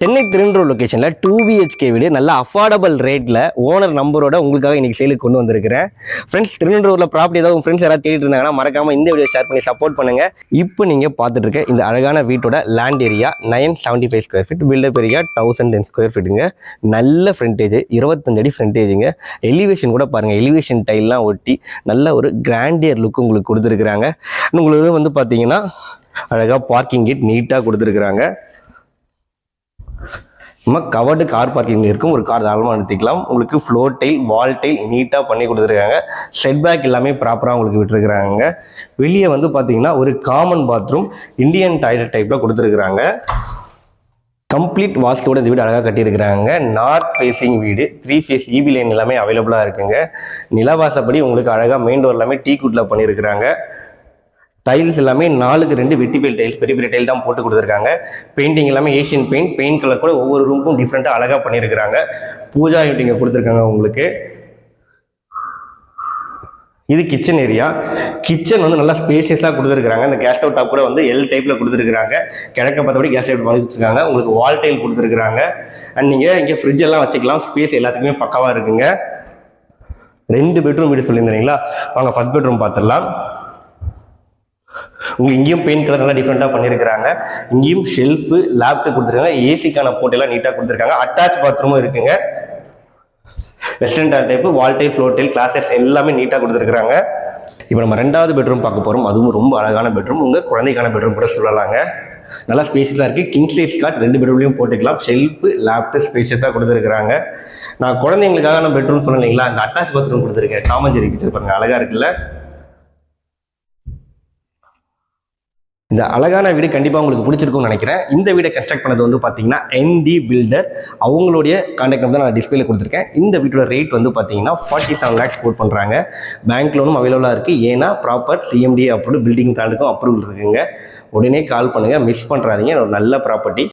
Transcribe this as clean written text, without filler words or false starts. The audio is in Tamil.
சென்னை திருநெல்வேலி லொக்கேஷனில் 2BHK வீடு நல்ல அஃபோர்டபுள் ரேட்டில் ஓனர் நம்பரோட உங்களுக்காக இன்றைக்கி சேலுக்கு கொண்டு வந்திருக்கிறேன். ஃப்ரெண்ட்ஸ், திருநெல்வேலியில் ப்ராப்பர்ட்டி ஏதாவது உங்கள் ஃப்ரெண்ட்ஸ் யாராவது தேடிட்டு இருந்தாங்கன்னா மறக்காமல் இந்த வீடியோ ஷேர் பண்ணி சப்போர்ட் பண்ணுங்கள். இப்போ நீங்கள் பார்த்துட்டு இருக்க இந்த அழகான வீட்டோட land area 975 square feet, built up area 1010 square ஃபீட்டுங்க. நல்ல ஃப்ரண்டேஜ், 25 அடி ஃப்ரண்டேஜுங்க. எலிவேஷன் கூட பாருங்கள், எலிவேஷன் டைல்லாம் ஒட்டி நல்ல ஒரு கிராண்டியர் லுக் உங்களுக்கு கொடுத்துருக்குறாங்க. உங்களுக்கு வந்து பார்த்தீங்கன்னா அழகாக பார்க்கிங் கேட் நீட்டாக கொடுத்துருக்குறாங்க. நம்ம கவர்டு கார் பார்க்கிங் இருக்கும், ஒரு கார் தாராளமாக நிறுத்திக்கலாம். உங்களுக்கு ஃப்ளோர் டைல், வால் டைல் நீட்டாக பண்ணி கொடுத்துருக்காங்க. செட் பேக் எல்லாமே ப்ராப்பராக உங்களுக்கு விட்டுருக்குறாங்க. வெளியே வந்து பார்த்தீங்கன்னா ஒரு காமன் பாத்ரூம் இந்தியன் டாய்லெட் டைப்பில் கொடுத்துருக்குறாங்க. கம்ப்ளீட் வாஸ்துவோட இந்த வீடு அழகாக கட்டியிருக்கிறாங்க. நார்த் ஃபேஸிங் வீடு, 3 ஃபேஸ் EB லைன் எல்லாமே அவைலபிளாக இருக்குங்க. நிலவாசப்படி உங்களுக்கு அழகாக மெயின் டோர் எல்லாமே டீ குட்டில் பண்ணியிருக்கிறாங்க. டைல்ஸ் எல்லாமே 4க்கு 2 வெட்டிபெல் டைல்ஸ், பெரிய பெரிய டைல் தான் போட்டு கொடுத்துருக்காங்க. பெயிண்டிங் எல்லாமே ஏஷியன் பெயிண்ட் கலர் கூட ஒவ்வொரு ரூமுக்கும் டிஃப்ரெண்ட்டாக அழகாக பண்ணியிருக்கிறாங்க. பூஜா யூட்டிங்க கொடுத்துருக்காங்க உங்களுக்கு. இது கிச்சன் ஏரியா. கிச்சன் வந்து நல்லா ஸ்பேஷியஸாக கொடுத்துருக்காங்க. இந்த கேஸ் ஸ்டவ் டாப் கூட வந்து L டைப்பில் கொடுத்துருக்காங்க. கிழக்க பார்த்தபடி கேஸ் ஸ்டவ் பண்ணி கொடுத்துருக்காங்க. உங்களுக்கு வால் டைல் கொடுத்துருக்காங்க. அண்ட் நீங்கள் இங்கே ஃப்ரிட்ஜ் எல்லாம் வச்சுக்கலாம். ஸ்பேஸ் எல்லாத்துக்குமே பக்காவாக இருக்குங்க. 2 பெட்ரூம் வீடு சொல்லியிருந்தீங்களா, வாங்க ஃபர்ஸ்ட் பெட்ரூம் பார்த்துடலாம். உங்களுக்கு இங்கேயும் பெயிண்ட் கலர் நல்லா டிஃப்ரெண்டாக பண்ணியிருக்கிறாங்க. இங்கேயும் ஷெல்ஃபு, லேப்டாப் கொடுத்துருக்காங்க. ஏசிக்கான போட்டெல்லாம் நீட்டாக கொடுத்துருக்காங்க. அட்டாச் பாத்ரூமும் இருக்குங்க. வெஸ்டர்ன் டைப்பு, வால் டைல், ஃப்ளோர் டைல், கிளாசஸ் எல்லாமே நீட்டாக கொடுத்துருக்காங்க. இப்போ நம்ம 2வது பெட்ரூம் பார்க்க போகிறோம். அதுவும் ரொம்ப அழகான பெட்ரூம், உங்கள் குழந்தைக்கான பெட்ரூம் கூட சொல்லலாங்க. நல்லா ஸ்பேஷியஸாக இருக்குது. கிங் சைஸ் காட் 2 பெட்ரூம்லையும் போட்டுக்கலாம். ஷெல்ஃபு, லேப்டாப் ஸ்பேஷியஸாக கொடுத்துருக்காங்க. நான் குழந்தைங்களுக்காக பெட்ரூம் சொன்னீங்களா, அந்த அட்டாச் பாத்ரூம் கொடுத்துருக்கேன். காமஞ்சேரி பிக்சர் பாருங்க, அழகாக இருக்குல்ல. இந்த அழகான வீடு கண்டிப்பாக உங்களுக்கு பிடிச்சிருக்கும்னு நினைக்கிறேன். இந்த வீடை கன்ஸ்ட்ரக்ட் பண்ணது வந்து பார்த்தீங்கன்னா ND பில்டர். அவங்களுடைய கான்டாக்ட் நம்பர் நான் டிஸ்பிளேல கொடுத்துருக்கேன். இந்த வீட்டோட ரேட் வந்து பார்த்தீங்கன்னா 47 lakhs கோட் பண்ணுறாங்க. பேங்க் லோனும் அவைலபிளாக இருக்குது. ஏன்னா ப்ராப்பர் CMD அப்ரூவ், பில்டிங் பிளானுக்கும் அப்ரூவல் இருக்குங்க. உடனே கால் பண்ணுங்கள், மிஸ் பண்ணுறாதீங்க. ஒரு நல்ல ப்ராப்பர்ட்டி.